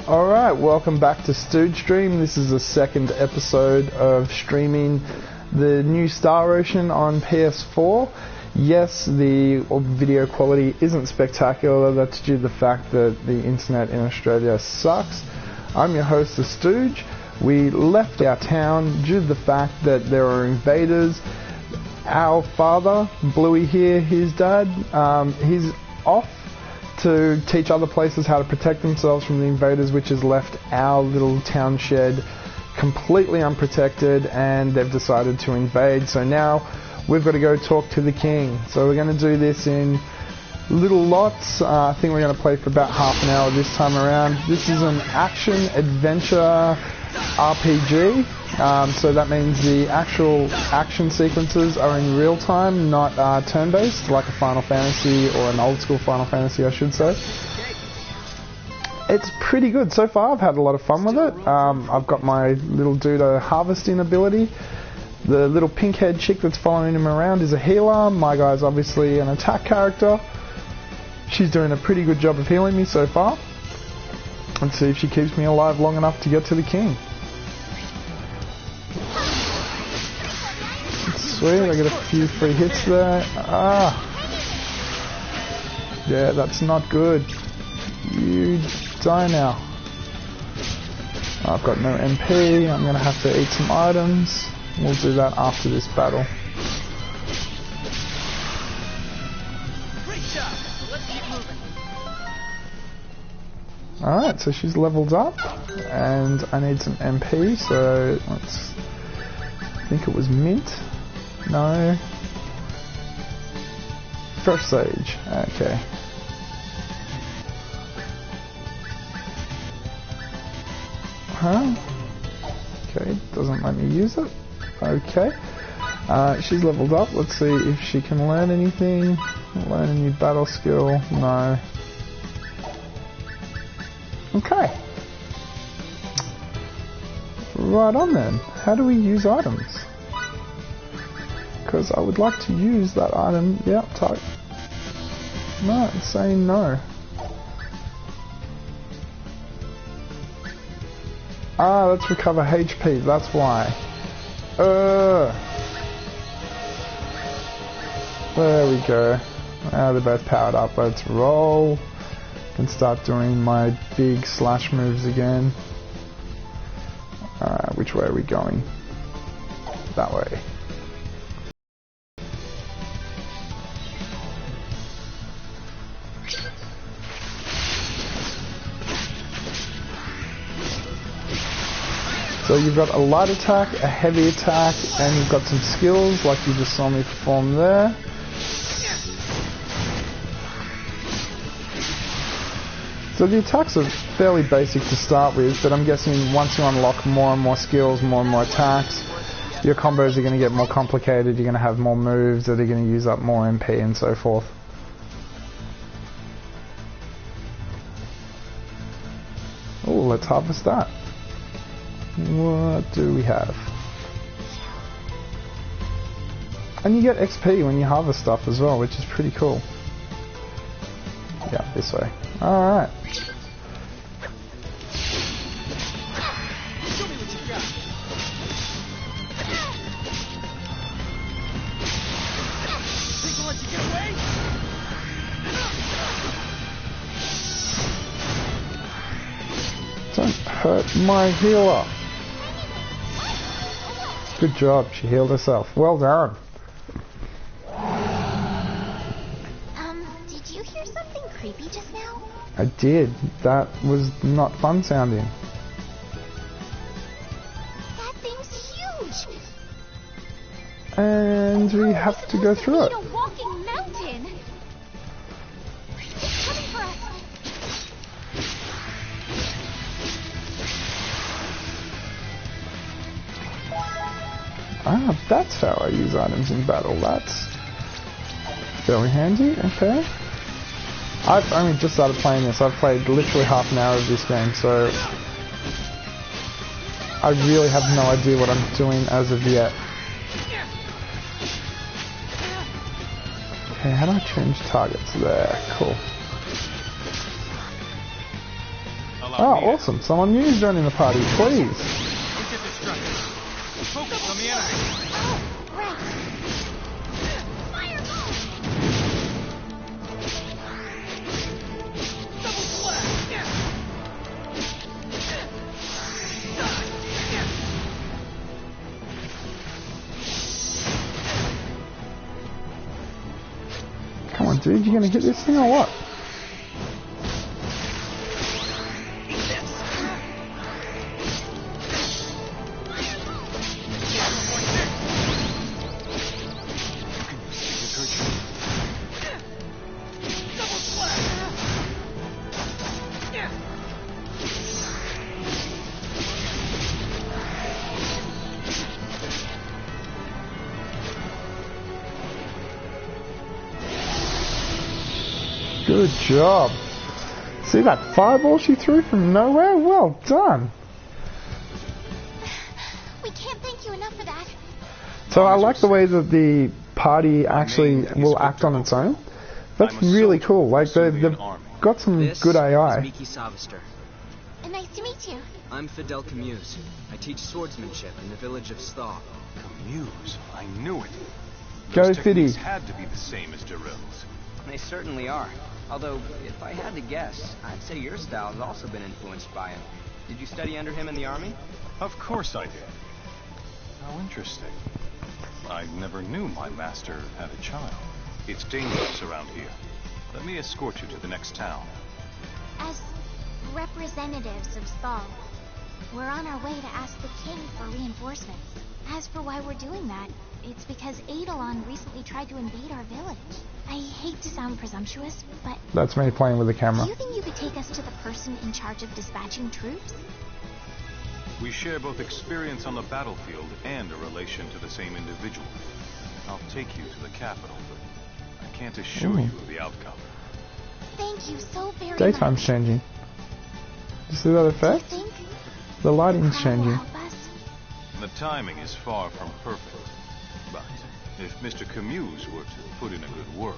Alright, welcome back to Stooge Stream. This is the second episode of streaming the new Star Ocean on PS4. Yes, the video quality isn't spectacular. That's due to the fact that the internet in Australia sucks. I'm your host, the Stooge. We left our town due to the fact that there are invaders. Our father, Bluey here, his dad, he's off to teach other places how to protect themselves from the invaders, which has left our little town shed completely unprotected, and they've decided to invade. So now we've got to go talk to the king. So we're going to do this in little lots. I think we're going to play for about half an hour this time around. This is an action-adventure RPG, so that means the actual action sequences are in real time, not turn-based, like a Final Fantasy, or an old-school Final Fantasy, I should say. It's pretty good so far. I've had a lot of fun with it. I've got my little dude harvesting ability. The little pink-haired chick that's following him around is a healer. My guy's obviously an attack character. She's doing a pretty good job of healing me so far. Let's see if she keeps me alive long enough to get to the king. Sweet, I get a few free hits there. Yeah, that's not good. You die now. I've got no MP. I'm going to have to eat some items. We'll do that after this battle. Alright, so she's leveled up, and I need some MP, so let's... I think it was mint. No. Fresh sage. Okay. Huh? Okay, doesn't let me use it. Okay. She's leveled up. Let's see if she can learn anything. Learn a new battle skill. No. Okay. Right on then. How do we use items? Because I would like to use that item. Yep, type. No, it's saying no. Let's recover HP, that's why. There we go. Now they're both powered up. Let's roll. Can start doing my big slash moves again. Which way are we going? That way. So you've got a light attack, a heavy attack, and you've got some skills like you just saw me perform there. So the attacks are fairly basic to start with, but I'm guessing once you unlock more and more skills, more and more attacks, your combos are going to get more complicated, you're going to have more moves that are going to use up more MP and so forth. Oh, let's harvest that. What do we have? And you get XP when you harvest stuff as well, which is pretty cool. Yeah, this way. Alright. Don't hurt my healer. Good job, she healed herself. Well done. Did you hear something creepy just now? I did. That was not fun sounding. That thing's huge! And we have to go through it. It's a walking mountain! It's coming for us! That's how I use items in battle. That's fairly handy. Okay. I've only just started playing this. I've played literally half an hour of this game, so I really have no idea what I'm doing as of yet. Okay, how do I change targets? There, cool. Oh, awesome. Someone new is joining the party, please. Don't get distracted. Focus on the enemy. Oh, right. Fireball! Double slash. Yeah. Come on, dude, you gonna hit this thing or what? Good job. See that fireball she threw from nowhere? Well done. We can't thank you enough for that. So I like the way that the party actually will act on its own. That's really cool. Like they've got some good AI. Miki Savister. Nice to meet you. I'm Fidel Camuse. I teach swordsmanship in the village of Stahl. Camuse, I knew it. Go, Those techniques Fiddy. had to be the same as Daryl's. They certainly are. Although, if I had to guess, I'd say your style has also been influenced by him. Did you study under him in the army? Of course I did. How interesting. I never knew my master had a child. It's dangerous around here. Let me escort you to the next town. As representatives of Stahl, we're on our way to ask the king for reinforcements. As for why we're doing that, it's because Eidolon recently tried to invade our village. I hate to sound presumptuous, but That's me playing with the camera. do you think you could take us to the person in charge of dispatching troops? We share both experience on the battlefield and a relation to the same individual. I'll take you to the capital, but I can't assure Ooh. you of the outcome. Thank you so very Daytime's much. changing. You see that Do you effect? think The lighting's Crown will changing. help us? The timing is far from perfect. But if Mr. Camuse were to put in a good word...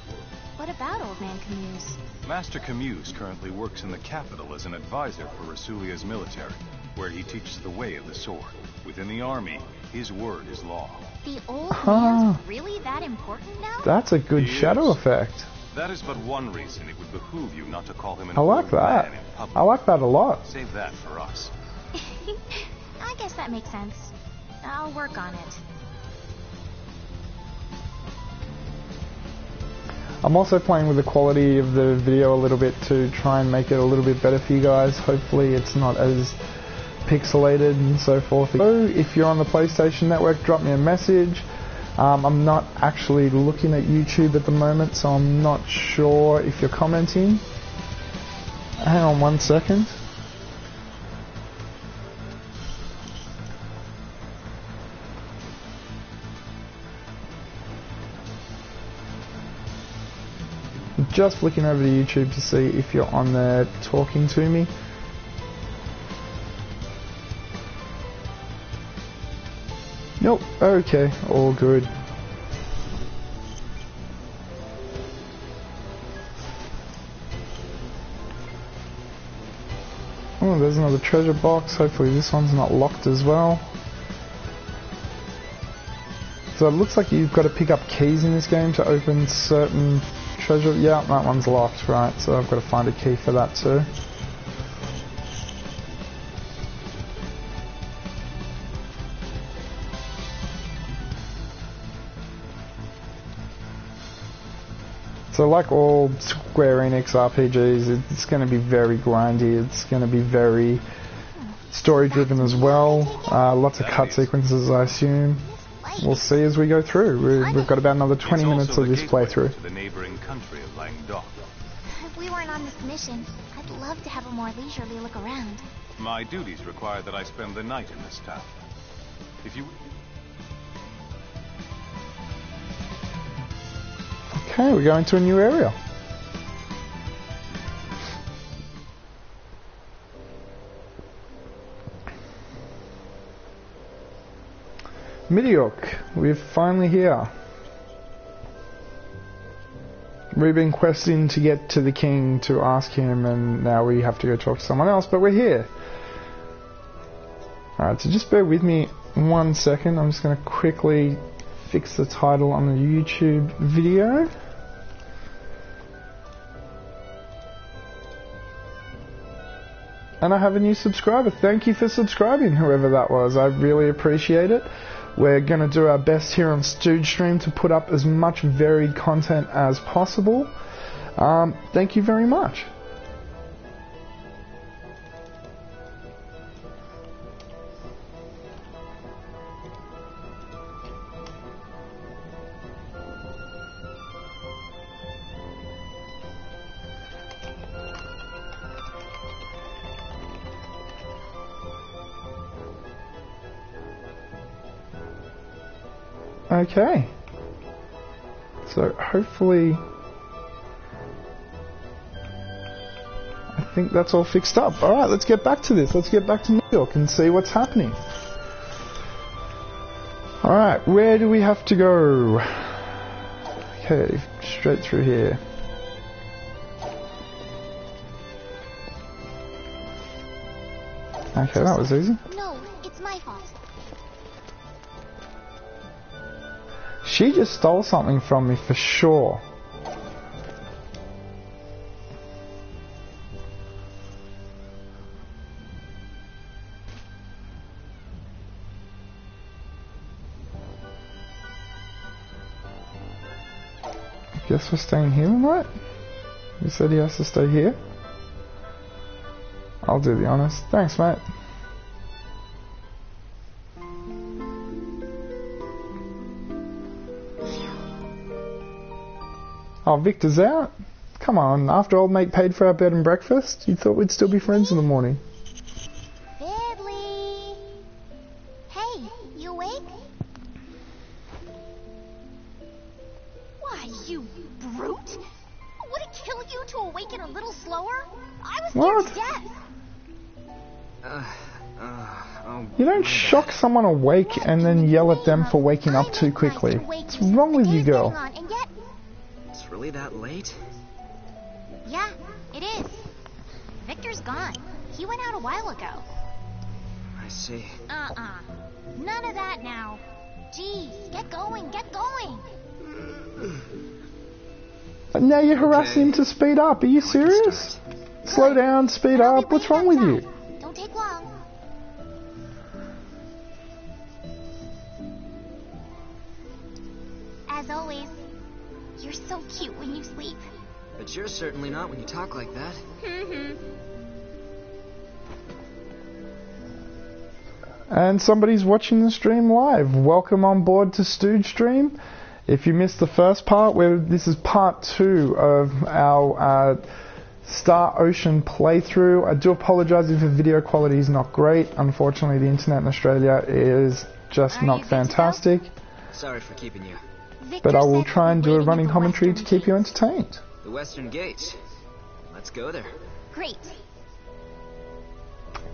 What about Old Man Camuse? Master Camuse currently works in the capital as an advisor for Rasulia's military, where he teaches the way of the sword. Within the army, his word is law. The old Huh. man's really that important now? That's a good He shadow is. effect. That is but one reason it would behoove you not to call him an I like old that. man in public. I like that a lot. Save that for us. I guess that makes sense. I'll work on it. I'm also playing with the quality of the video a little bit to try and make it a little bit better for you guys. Hopefully it's not as pixelated and so forth. So if you're on the PlayStation Network, drop me a message. I'm not actually looking at YouTube at the moment, so I'm not sure if you're commenting. Hang on 1 second. Just looking over to YouTube to see if you're on there talking to me. Nope, okay, all good. Oh, there's another treasure box. Hopefully this one's not locked as well. So it looks like you've got to pick up keys in this game to open certain treasure. Yeah, that one's locked, right, so I've got to find a key for that too. So like all Square Enix RPGs, it's going to be very grindy, it's going to be very story driven as well, lots of cut sequences I assume. We'll see as we go through. We've got about another 20 It's minutes also of the this gateway playthrough. to the neighboring country of Languedoc. If we weren't on this mission, I'd love to have a more leisurely look around. My duties require that I spend the night in this town. If you... Okay, we're going to a new area. Midiok, we're finally here. We've been questing to get to the king to ask him, and now we have to go talk to someone else, but we're here. Alright, so just bear with me 1 second. I'm just going to quickly fix the title on the YouTube video. And I have a new subscriber. Thank you for subscribing, whoever that was. I really appreciate it. We're going to do our best here on Stooge Stream to put up as much varied content as possible. Thank you very much. Okay, so hopefully, I think that's all fixed up. Alright, let's get back to this. Let's get back to New York and see what's happening. Alright, where do we have to go? Okay, straight through here. Okay, that was easy. No, it's my fault. She just stole something from me for sure. I guess we're staying here tonight? You said he has to stay here? I'll do the honors. Thanks, mate. Oh, Victor's out? Come on, after old mate paid for our bed and breakfast, you thought we'd still be friends in the morning. Fiddly! Hey, you awake? Why, you brute! Would it kill you to awaken a little slower? I was scared to death! You don't shock someone awake and then yell at them for waking up too quickly. What's wrong with you, girl? It's really that late? Yeah, it is. Victor's gone. He went out a while ago. I see. None of that now. Geez, get going, get going. And now you're harassing him to speed up. Are you serious? Slow down, speed up. What's wrong with you? Don't take long. As always, you're so cute when you sleep. But you're certainly not when you talk like that. And somebody's watching the stream live. Welcome on board to Stooge Stream. If you missed the first part, this is part 2 of our Star Ocean playthrough. I do apologise if the video quality is not great. Unfortunately, the internet in Australia is just not fantastic. Sorry for keeping you. But I will try and do a running commentary to keep you entertained. The Western Gate. Let's go there. Great.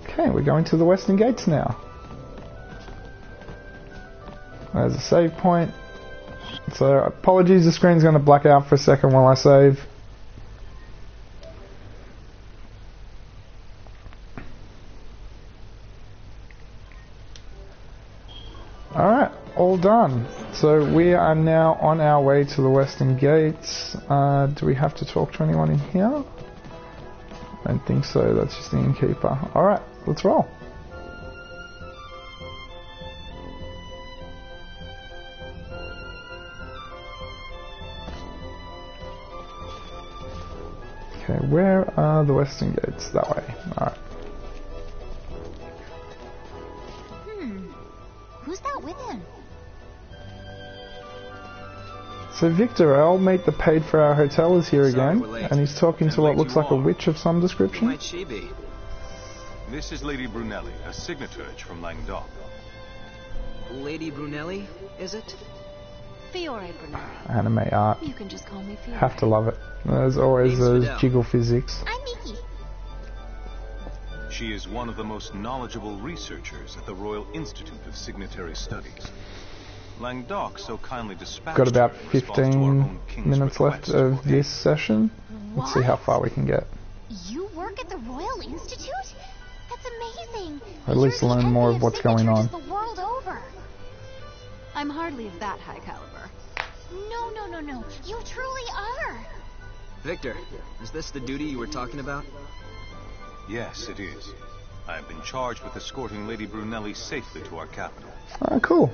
Okay, we're going to the Western Gates now. There's a save point. So, apologies, the screen's going to black out for a second while I save. Alright, all done. So we are now on our way to the Western Gates. Do we have to talk to anyone in here? I don't think so, that's just the innkeeper. Alright, let's roll. Okay, where are the Western Gates? That way. Alright. Who's that with him? So Victor, our old mate that paid for our hotel is here again, and he's talking to what looks like a witch of some Who description. might she be? This is Lady Brunelli, a signaturge from Languedoc. Lady Brunelli, is it? Fiore Brunelli. Anime art. You can just call me Fiore. Have to love it. There's always those jiggle physics. I'm Miki. She is one of the most knowledgeable researchers at the Royal Institute of Signatory Studies. Langdok so kindly dispatched Got about her in response to our 15 own king's minutes left request of for this aid. session. Let's see how far we can get. You work at the Royal Institute? That's amazing. At least You're the learn more envy of what's going signatures on. the world over. I'm hardly of that high caliber. No. You truly are. Victor, is this the duty you were talking about? Yes, it is. I have been charged with escorting Lady Brunelli safely to our capital. Ah, cool.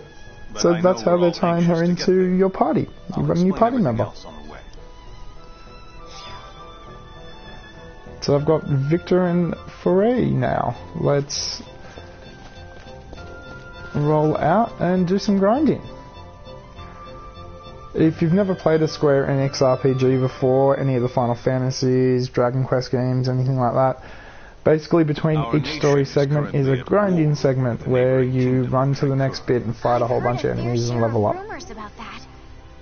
But So I that's know how we're they're all tying her anxious to get into there. your party. I'll You've got a new explain party everything member. else on the way. So I've got Victor and Foray now. Let's roll out and do some grinding. If you've never played a Square Enix RPG before, any of the Final Fantasies, Dragon Quest games, anything like that, basically between Our each story nation is segment is a currently at grinding war segment with the where neighboring you kingdom run of to the next Vancouver. bit and fight a whole bunch of enemies and level up. Rumors about that.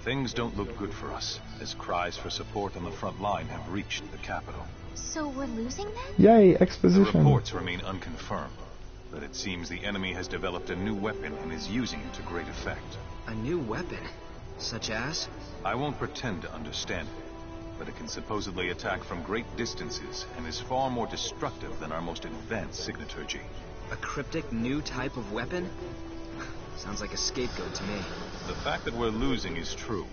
Things don't look good for us, as cries for support on the front line have reached the capital. So we're losing then? Yay, The exposition. reports remain unconfirmed, but it seems the enemy has developed a new weapon and is using it to great effect. A new weapon? Such as? I won't pretend to understand it, but it can supposedly attack from great distances and is far more destructive than our most advanced signaturgy. A cryptic new type of weapon? Sounds like a scapegoat to me. The fact that we're losing is true.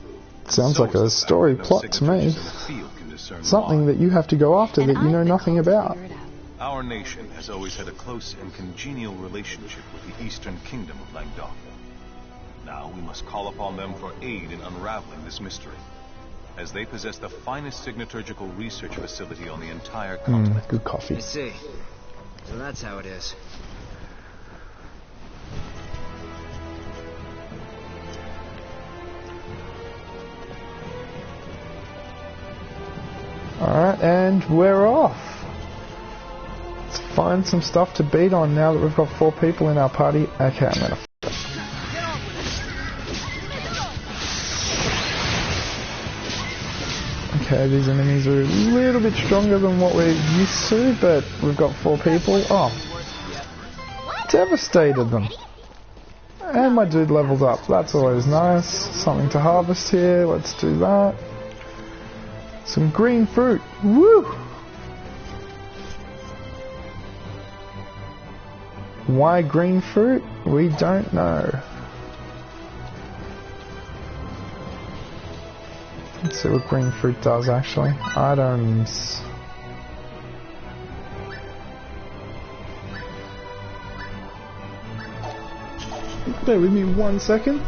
Sounds So like is a the fact story that no plot to me. signatures in the field can discern Something why. that you have to go after And that you know I've been nothing called to about. figure it out. Our nation has always had a close and congenial relationship with the eastern kingdom of Langdok. Now we must call upon them for aid in unraveling this mystery, as they possess the finest signaturgical research facility on the entire continent. Good coffee. I see. So that's how it is. Alright, and we're off. Let's find some stuff to beat on now that we've got 4 people in our party. Okay, I'm gonna Okay, these enemies are a little bit stronger than what we're used to, but we've got 4 people. Oh, devastated them. And my dude leveled up. That's always nice. Something to harvest here. Let's do that. Some green fruit. Woo! Why green fruit? We don't know. Let's see what green fruit does actually. Items. Bear with me 1 second.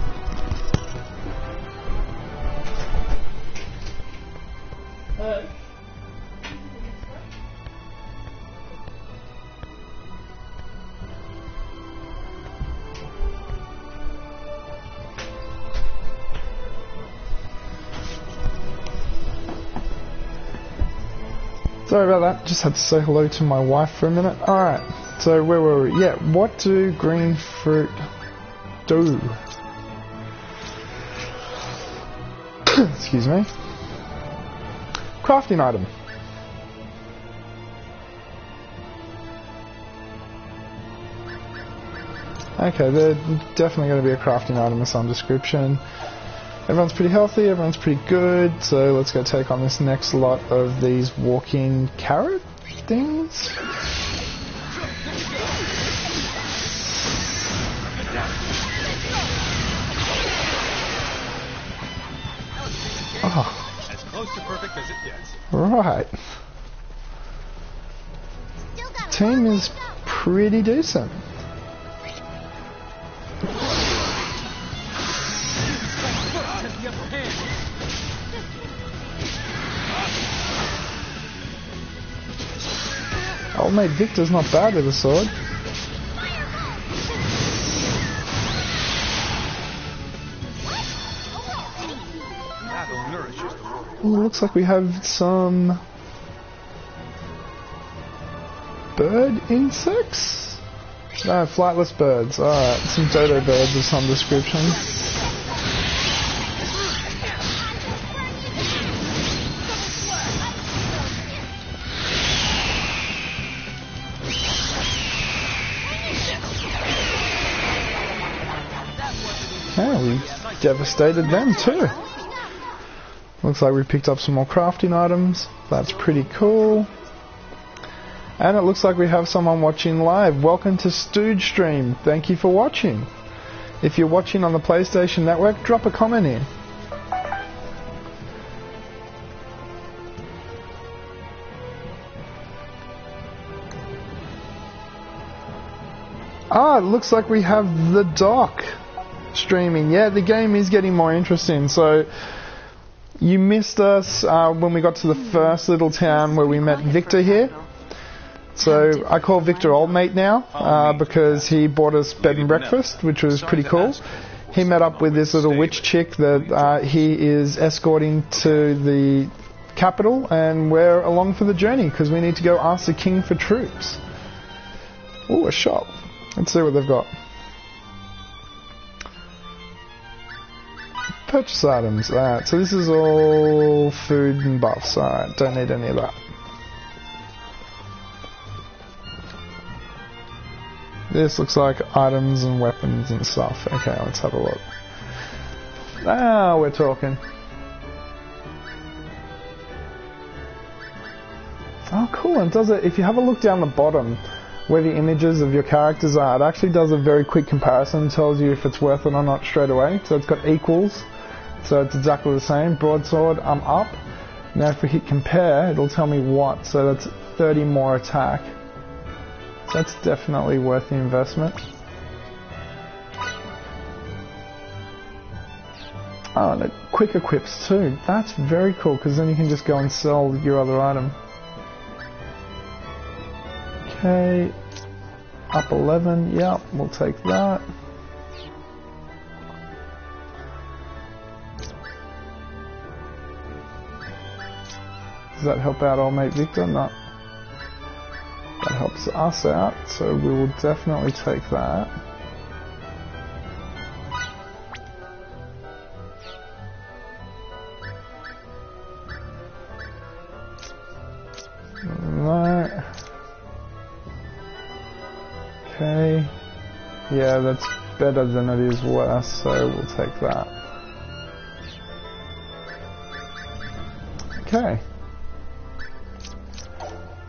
Sorry about that, just had to say hello to my wife for a minute. Alright, so where were we? Yeah, what do green fruit do? Excuse me. Crafting item. Okay, they're definitely going to be a crafting item of some description. Everyone's pretty healthy, everyone's pretty good, so let's go take on this next lot of these walking carrot things. Oh, As close to perfect as it gets. right. Still got a Team long is way to go. pretty decent. Old mate Victor's not bad with a sword. Battle nourishes the world. Well, it looks like we have some bird insects? No, flightless birds. Alright, some dodo birds of some description. Okay. Yeah, we devastated them too. Looks like we picked up some more crafting items. That's pretty cool. And it looks like we have someone watching live. Welcome to Stooge Stream. Thank you for watching. If you're watching on the PlayStation Network, drop a comment in. Ah, it looks like we have the doc streaming. Yeah, the game is getting more interesting. So, you missed us when we got to the first little town where we met Victor here. So, I call Victor old mate now because he bought us bed and breakfast, which was pretty cool. He met up with this little witch chick that he is escorting to the capital, and we're along for the journey because we need to go ask the king for troops. Ooh, a shop. Let's see what they've got. Purchase items. Alright, so this is all food and buffs. Alright, don't need any of that. This looks like items and weapons and stuff. Okay, let's have a look. Ah, we're talking. Oh, cool. And does it, if you have a look down the bottom, where the images of your characters are, it actually does a very quick comparison, tells you if it's worth it or not straight away. So it's got equals, so it's exactly the same. Broadsword, I'm up. Now if we hit compare, it'll tell me what, so that's 30 more attack. So that's definitely worth the investment. Oh, and it quick equips too. That's very cool, because then you can just go and sell your other item. Okay, up 11, yep, we'll take that. Does that help out old mate Victor? No. That helps us out, so we will definitely take that. No. Okay, yeah, that's better than it is worse, so we'll take that. Okay.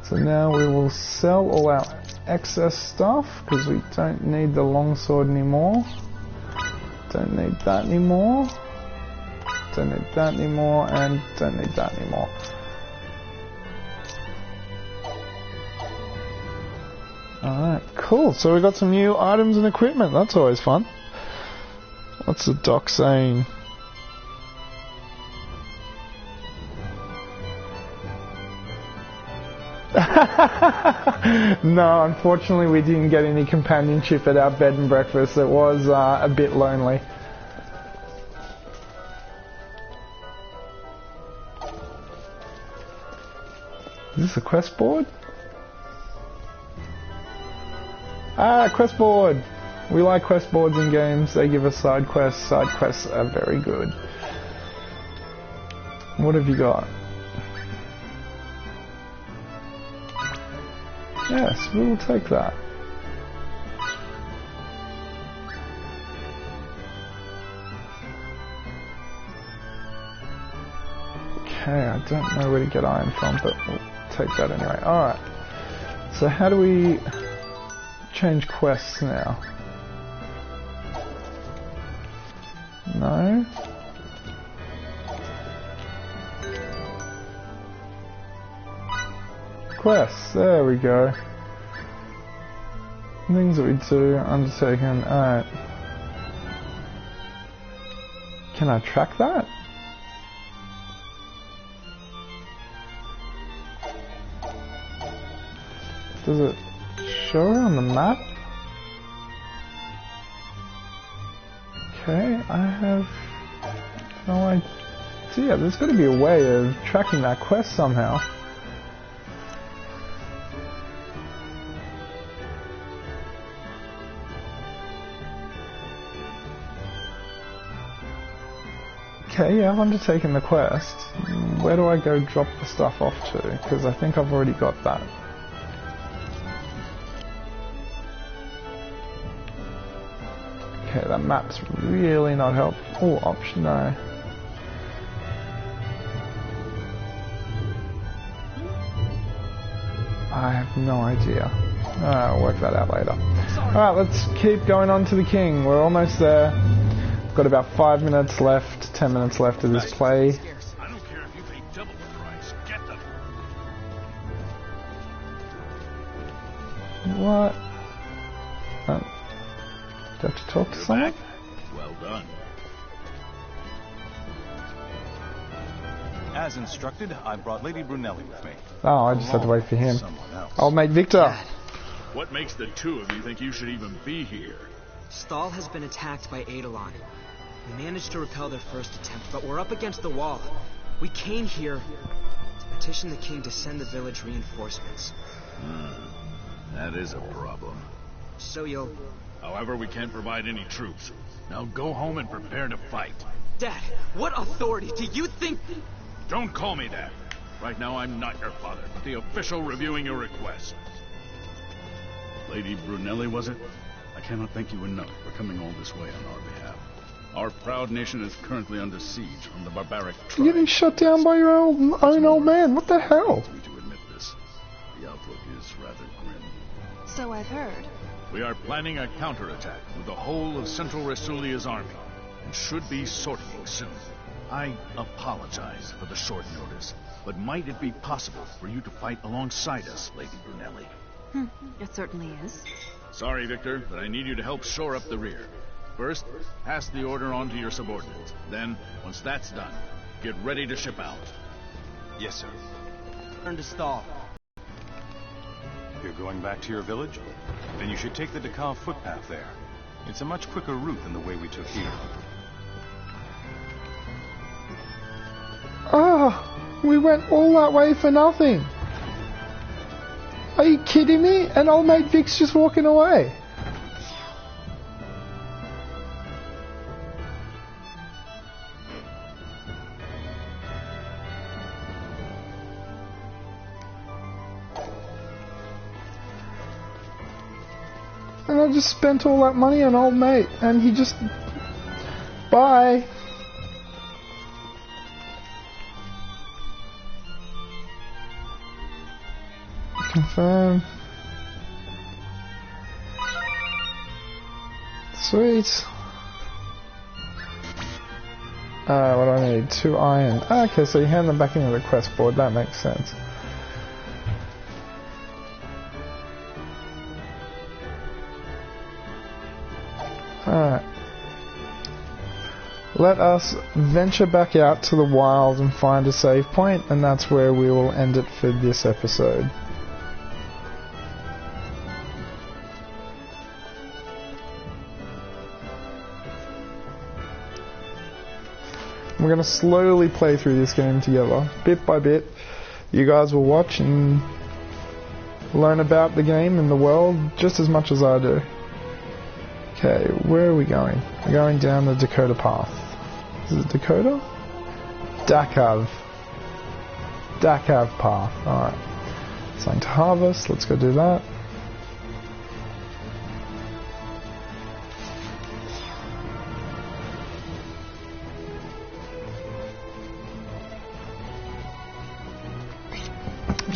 So now we will sell all our excess stuff, because we don't need the longsword anymore. Don't need that anymore. Don't need that anymore, and don't need that anymore. Alright, cool. So we got some new items and equipment. That's always fun. What's the doc saying? No, unfortunately we didn't get any companionship at our bed and breakfast. It was a bit lonely. Is this a quest board? Ah, quest board! We like quest boards in games. They give us side quests. Side quests are very good. What have you got? Yes, we will take that. Okay, I don't know where to get iron from, but we'll take that anyway. Alright. So how do we change quests now? No? Quests, there we go. Things that we do, undertaken, alright. Can I track that? Does it show on the map? Okay, I have no idea. There's got to be a way of tracking that quest somehow. Okay, yeah, I've undertaken the quest. Where do I go drop the stuff off to? Because I think I've already got that. Okay, that map's really not helpful. Oh, option no. I have no idea. I'll work that out later. Alright, let's keep going on to the king. We're almost there. Got about 5 minutes left, 10 minutes left of this play. I don't care if you pay double the price. Get them. What? Do I have to talk to someone? Well done. As instructed, I brought Lady Brunelli with me. Oh, I just had to wait for him. Someone else. Old mate Victor. What makes the two of you think you should even be here? Stahl has been attacked by Eidolon. We managed to repel their first attempt, but we're up against the wall. We came here to petition the king to send the village reinforcements. That is a problem. So you'll... However, we can't provide any troops. Now go home and prepare to fight. Dad, what authority do you think... Don't call me that. Right now, I'm not your father, but the official reviewing your request. Lady Brunelli, was it? I cannot thank you enough for coming all this way on our behalf. Our proud nation is currently under siege from the barbaric You're tribe. getting shut down by your own old man. What the hell? Me to admit this. The outlook is rather grim. So I've heard. We are planning a counterattack with the whole of Central Rasulia's army, and should be sortying soon. I apologize for the short notice, but might it be possible for you to fight alongside us, Lady Brunelli? It certainly is. Sorry, Victor, but I need you to help shore up the rear. First, pass the order on to your subordinates. Then, once that's done, get ready to ship out. Yes, sir. Turn to Stahl. You're going back to your village? Then you should take the Dakar footpath there. It's a much quicker route than the way we took here. Oh, we went all that way for nothing. Are you kidding me? And old mate Vic's just walking away. And I just spent all that money on old mate, and he just... Bye. Confirm. Sweet. What do I need? 2 iron. Okay, so you hand them back into the quest board. That makes sense. Alright. Let us venture back out to the wild and find a save point, and that's where we will end it for this episode. We're going to slowly play through this game together, bit by bit. You guys will watch and learn about the game and the world just as much as I do. Okay, where are we going? We're going down the Dakota path. Is it Dakota? Dakav. Dakav path. Alright. Something to harvest. Let's go do that.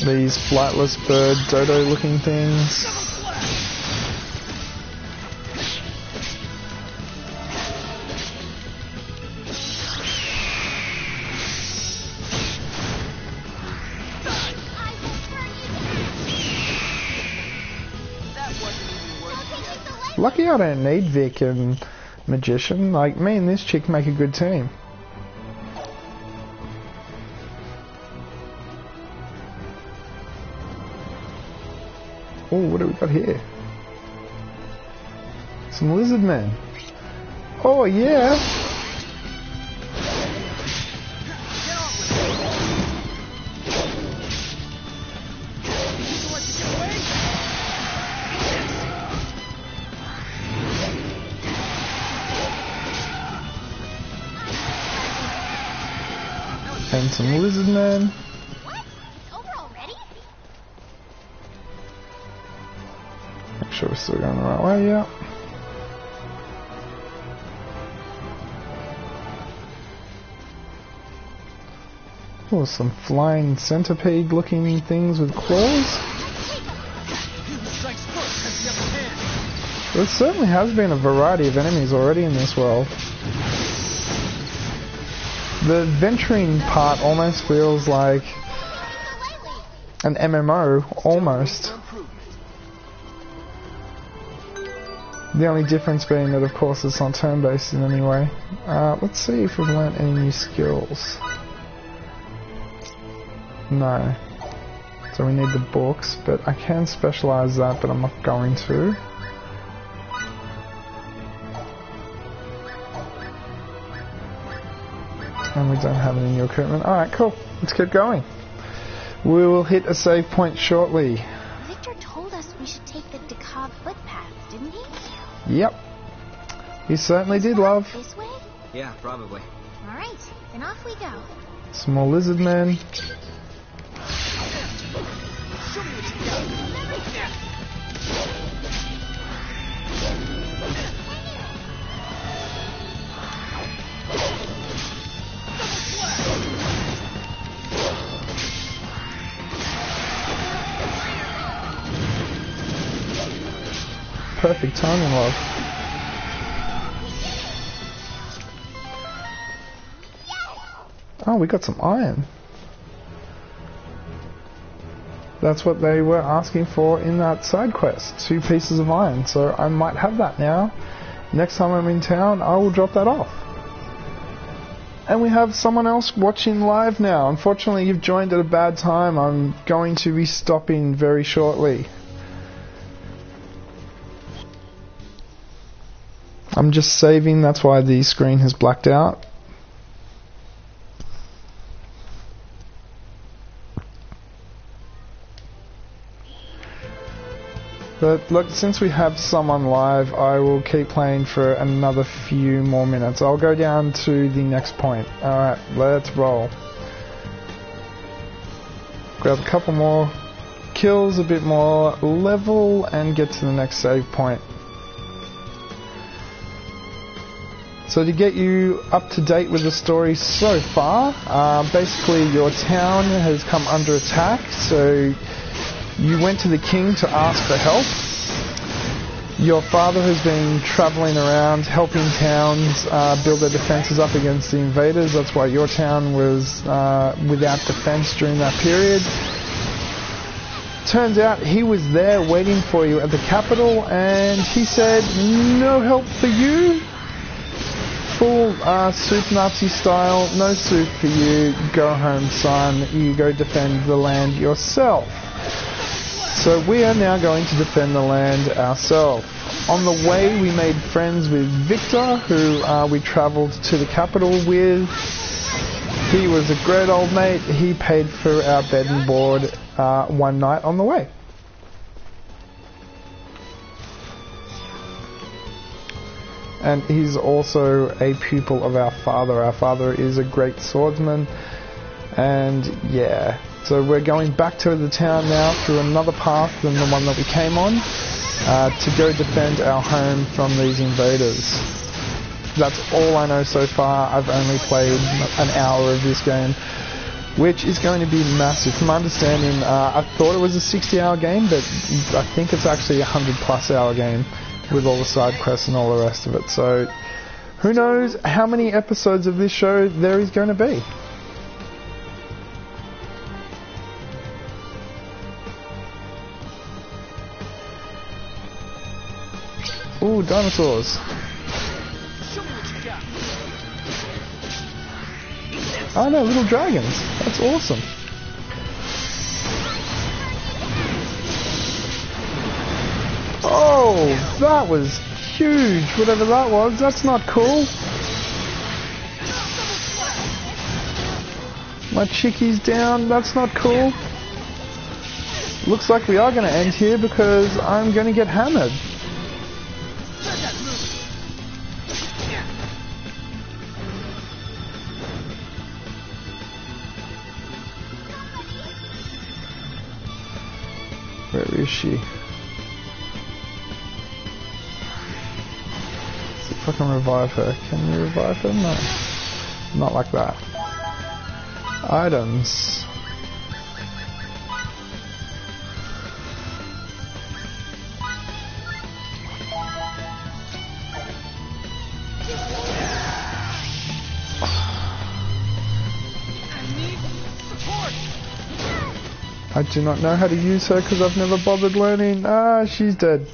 These flightless bird dodo looking things. Lucky I don't need Vic and Magician. Like, me and this chick make a good team. Oh, what do we got here? Some lizard men. Oh, yeah. And some lizard men. What? It's over already? Make sure we're still going the right way, yeah. Oh, some flying centipede looking things with claws. There certainly has been a variety of enemies already in this world. The venturing part almost feels like an MMO, almost. The only difference being that, of course, it's not turn-based in any way. Let's see if we've learnt any new skills. No. So we need the books, but I can specialise that, but I'm not going to. And we don't have any new equipment. Alright, cool. Let's keep going. We will hit a save point shortly. Victor told us we should take the Decog footpath, didn't he? Yep. He certainly did, love. This way? Yeah, probably. Alright, then off we go. Small lizard man. Perfect timing, love. Oh, we got some iron. That's what they were asking for in that side quest. 2 pieces of iron. So I might have that now. Next time I'm in town, I will drop that off. And we have someone else watching live now. Unfortunately, you've joined at a bad time. I'm going to be stopping very shortly. I'm just saving, that's why the screen has blacked out. But look, since we have someone live, I will keep playing for another few more minutes. I'll go down to the next point. Alright, let's roll. Grab a couple more kills, a bit more level, and get to the next save point. So to get you up to date with the story so far, basically your town has come under attack, so you went to the king to ask for help. Your father has been travelling around helping towns build their defences up against the invaders. That's why your town was without defence during that period. Turns out he was there waiting for you at the capital, and he said, "No help for you. Full soup Nazi style, no soup for you. Go home, son. You go defend the land yourself." So we are now going to defend the land ourselves. On the way, we made friends with Victor, who we travelled to the capital with. He was a great old mate. He paid for our bed and board one night on the way. And he's also a pupil of our father. Our father is a great swordsman. And yeah, so we're going back to the town now through another path than the one that we came on to go defend our home from these invaders. That's all I know so far. I've only played an hour of this game, which is going to be massive. From my understanding, I thought it was a 60-hour game, but I think it's actually a 100+ hour game with all the side quests and all the rest of it. So who knows how many episodes of this show there is going to be. Ooh, dinosaurs. Oh no, little dragons. That's awesome. Oh, that was huge. Whatever that was, that's not cool. My chickie's down. That's not cool. Looks like we are going to end here because I'm going to get hammered. Where is she? See if I can revive her. Can you revive her? No. Not like that. Items. I do not know how to use her because I've never bothered learning. Ah, she's dead.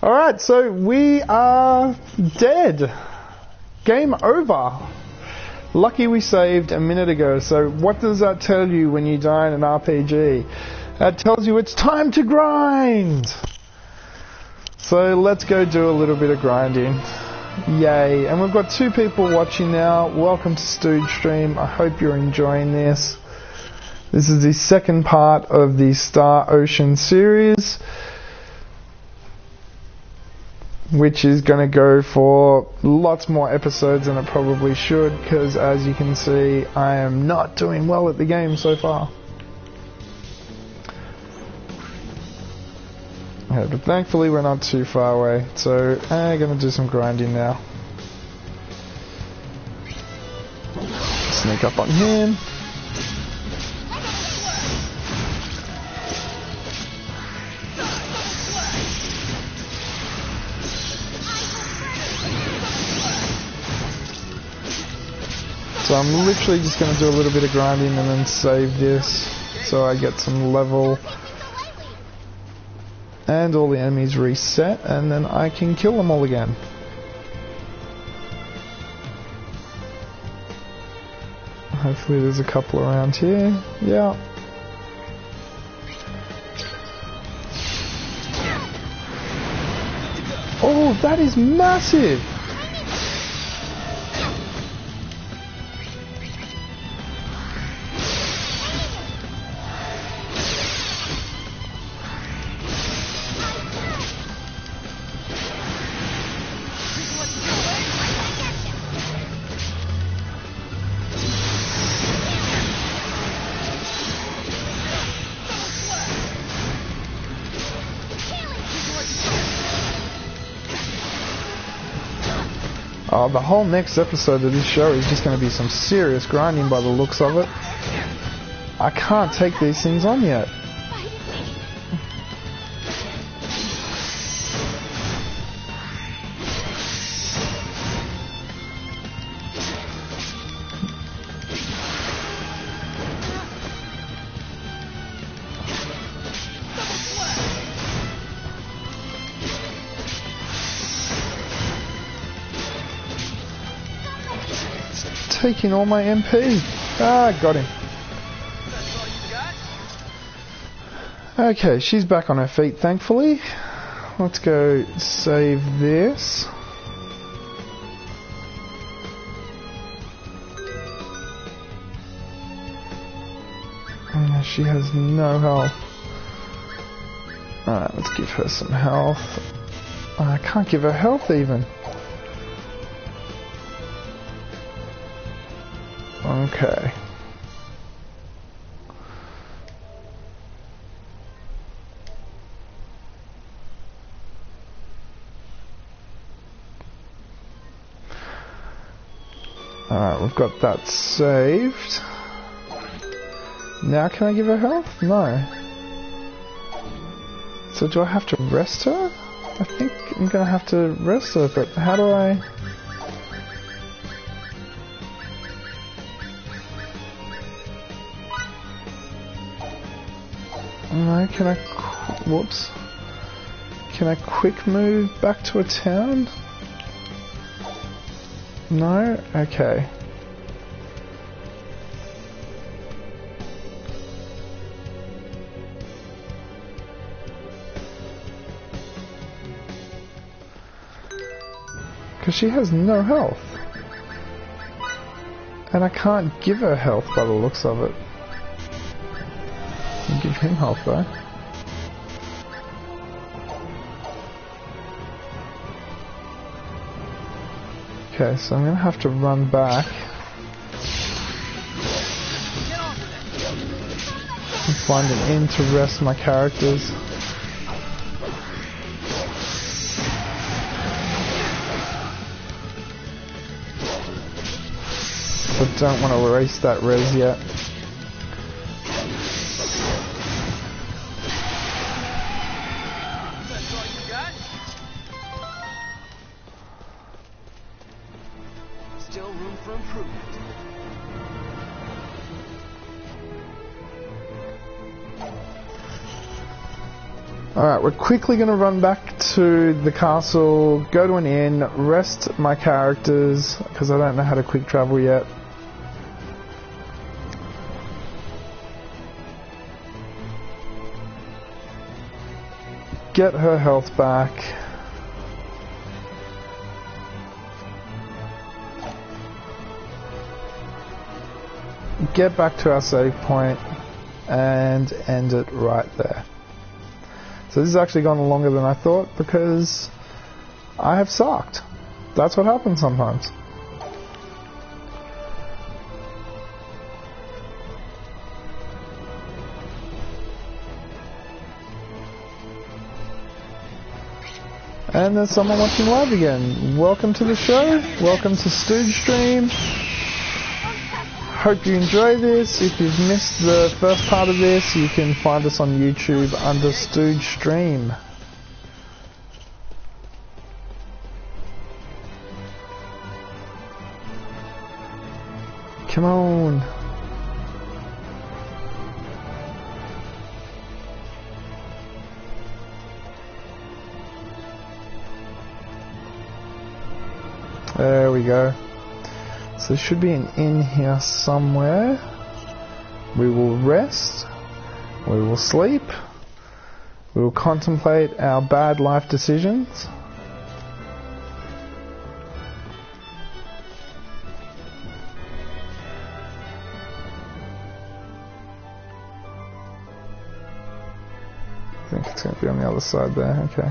Alright, so we are dead. Game over. Lucky we saved a minute ago. So what does that tell you when you die in an RPG? That tells you it's time to grind. So let's go do a little bit of grinding. Yay. And we've got 2 people watching now. Welcome to Stooge Stream. I hope you're enjoying this. This is the second part of the Star Ocean series, which is going to go for lots more episodes than it probably should, because as you can see, I am not doing well at the game so far. Okay, but thankfully we're not too far away, so I'm going to do some grinding now. Sneak up on him. So I'm literally just going to do a little bit of grinding and then save this so I get some level and all the enemies reset, and then I can kill them all again. Hopefully there's a couple around here. Yeah. Oh, that is massive! Oh, the whole next episode of this show is just going to be some serious grinding by the looks of it. I can't take these things on yet. Taking all my MP. Ah, got him. Okay, she's back on her feet, thankfully. Let's go save this. She has no health. Alright, let's give her some health. I can't give her health even. Okay. Alright, we've got that saved. Now can I give her health? No. So do I have to rest her? I think I'm gonna have to rest her, but how do I... No, can I... Whoops. Can I quick move back to a town? No? Okay. Because she has no health. And I can't give her health by the looks of it. I'll give him health though. Okay, so I'm going to have to run back and find an inn to rest my characters. But don't want to erase that res yet. Alright, we're quickly going to run back to the castle, go to an inn, rest my characters, because I don't know how to quick travel yet. Get her health back. Get back to our save point and end it right there. So this has actually gone longer than I thought because I have sucked. That's what happens sometimes. And there's someone watching live again. Welcome to the show. Welcome to Stooge Stream. Hope you enjoy this. If you've missed the first part of this, you can find us on YouTube under Stooge Stream. Come on. There we go. So there should be an inn here somewhere. We will rest. We will sleep. We will contemplate our bad life decisions. I think it's going to be on the other side there. Okay.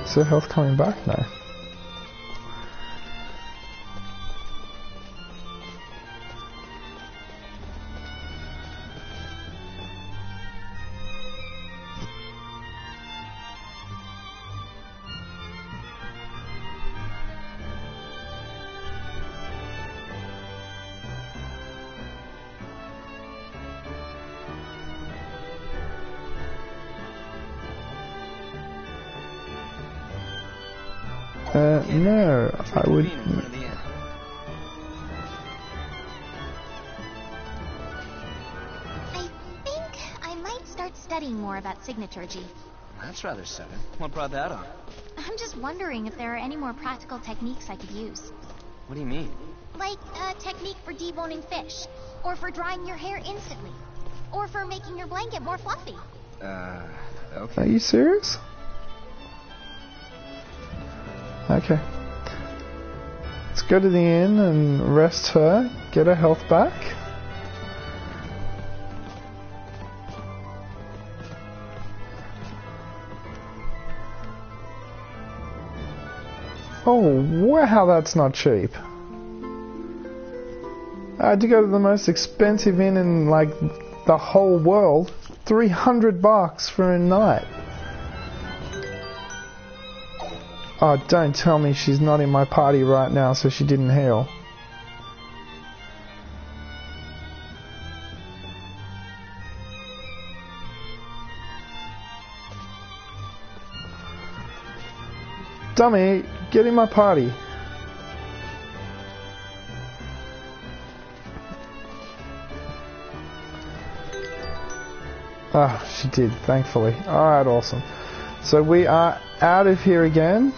Is her health coming back? No. No, I would... I think I might start studying more about signaturgy. That's rather sudden. What brought that on? I'm just wondering if there are any more practical techniques I could use. What do you mean? Like a technique for deboning fish, or for drying your hair instantly, or for making your blanket more fluffy. Okay. Are you serious? Okay. Let's go to the inn and rest her, get her health back. Oh, wow, that's not cheap. I had to go to the most expensive inn in, like, the whole world. $300 for a night. Oh, don't tell me she's not in my party right now, so she didn't heal. Dummy, get in my party. Ah, she did, thankfully. Alright, awesome. So we are out of here again.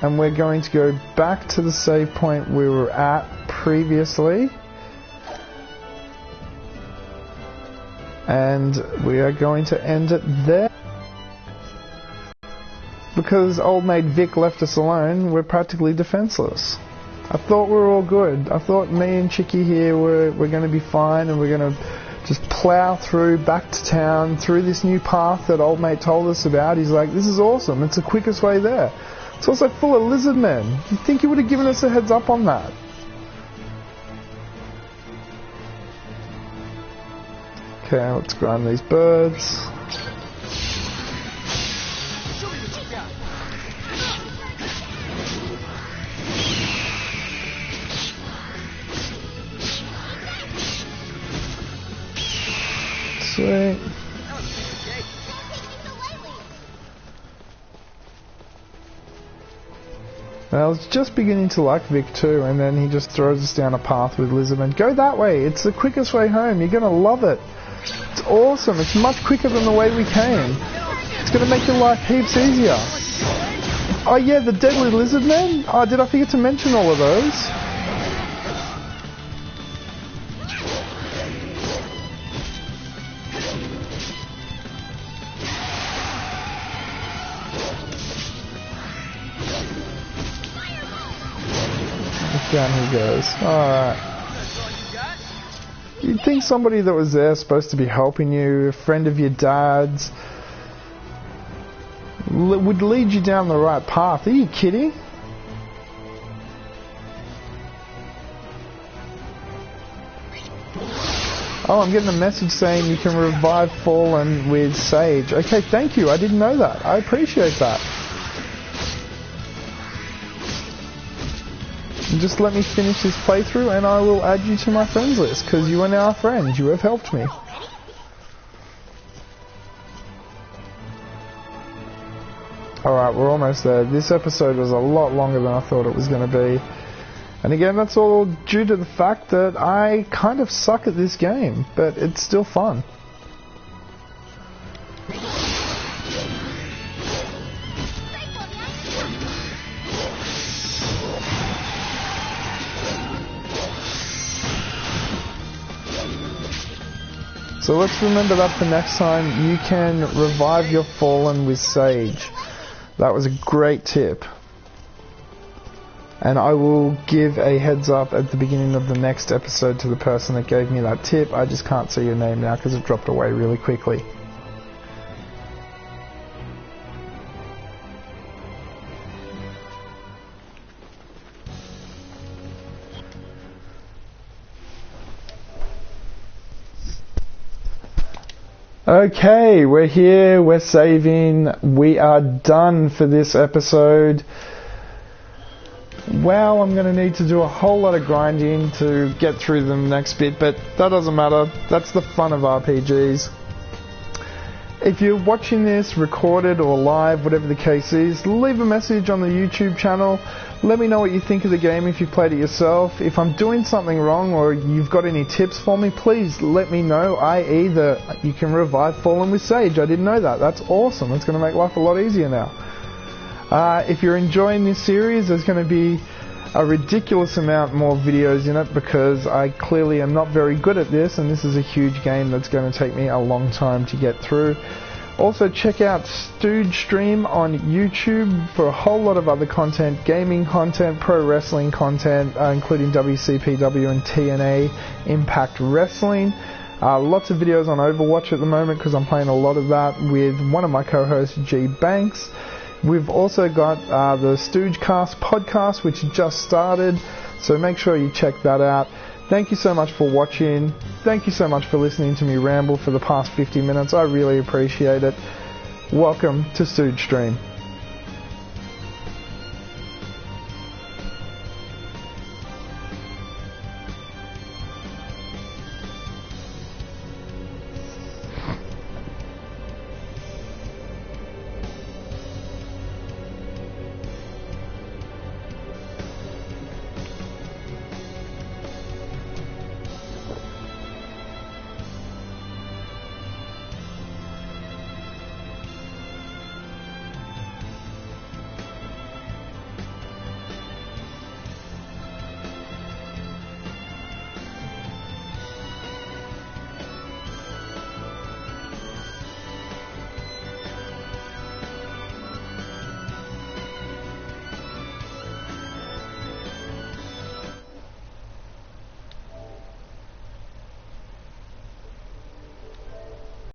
And we're going to go back to the save point we were at previously. And we are going to end it there. Because old mate Vic left us alone, we're practically defenseless. I thought we were all good. I thought me and Chicky here were going to be fine, and we're going to just plow through back to town through this new path that old mate told us about. He's like, this is awesome. It's the quickest way there. It's also full of lizard men. You'd think he would have given us a heads up on that. Okay, let's grind these birds. Sweet. And I was just beginning to like Vic too, and then he just throws us down a path with Lizardman. Go that way, it's the quickest way home, you're going to love it. It's awesome, it's much quicker than the way we came. It's going to make your life heaps easier. Oh yeah, the deadly Lizardmen? Oh, did I forget to mention all of those? Down he goes. Alright. You'd think somebody that was there supposed to be helping you, a friend of your dad's, would lead you down the right path. Are you kidding? Oh, I'm getting a message saying you can revive Fallen with Sage. Okay, thank you. I didn't know that. I appreciate that. Just let me finish this playthrough and I will add you to my friends list, because you are now a friend. You have helped me. Alright, we're almost there. This episode was a lot longer than I thought it was going to be. And again, that's all due to the fact that I kind of suck at this game, but it's still fun. So let's remember that for next time. You can revive your Fallen with Sage. That was a great tip. And I will give a heads up at the beginning of the next episode to the person that gave me that tip. I just can't see your name now because it dropped away really quickly. Okay, we're here, we're saving, we are done for this episode. Wow, I'm going to need to do a whole lot of grinding to get through the next bit, but that doesn't matter, that's the fun of RPGs. If you're watching this recorded or live, whatever the case is, leave a message on the YouTube channel. Let me know what you think of the game if you've played it yourself. If I'm doing something wrong or you've got any tips for me, please let me know, i.e. that you can revive Fallen with Sage. I didn't know that. That's awesome. It's going to make life a lot easier now. If you're enjoying this series, there's going to be a ridiculous amount more videos in it because I clearly am not very good at this, and this is a huge game that's going to take me a long time to get through. Also check out Stooge Stream on YouTube for a whole lot of other content, gaming content, pro wrestling content, including WCPW and TNA Impact Wrestling. Lots of videos on Overwatch at the moment because I'm playing a lot of that with one of my co-hosts, G Banks. We've also got the Stoogecast podcast, which just started, so make sure you check that out. Thank you so much for watching. Thank you so much for listening to me ramble for the past 50 minutes. I really appreciate it. Welcome to Stooge Stream.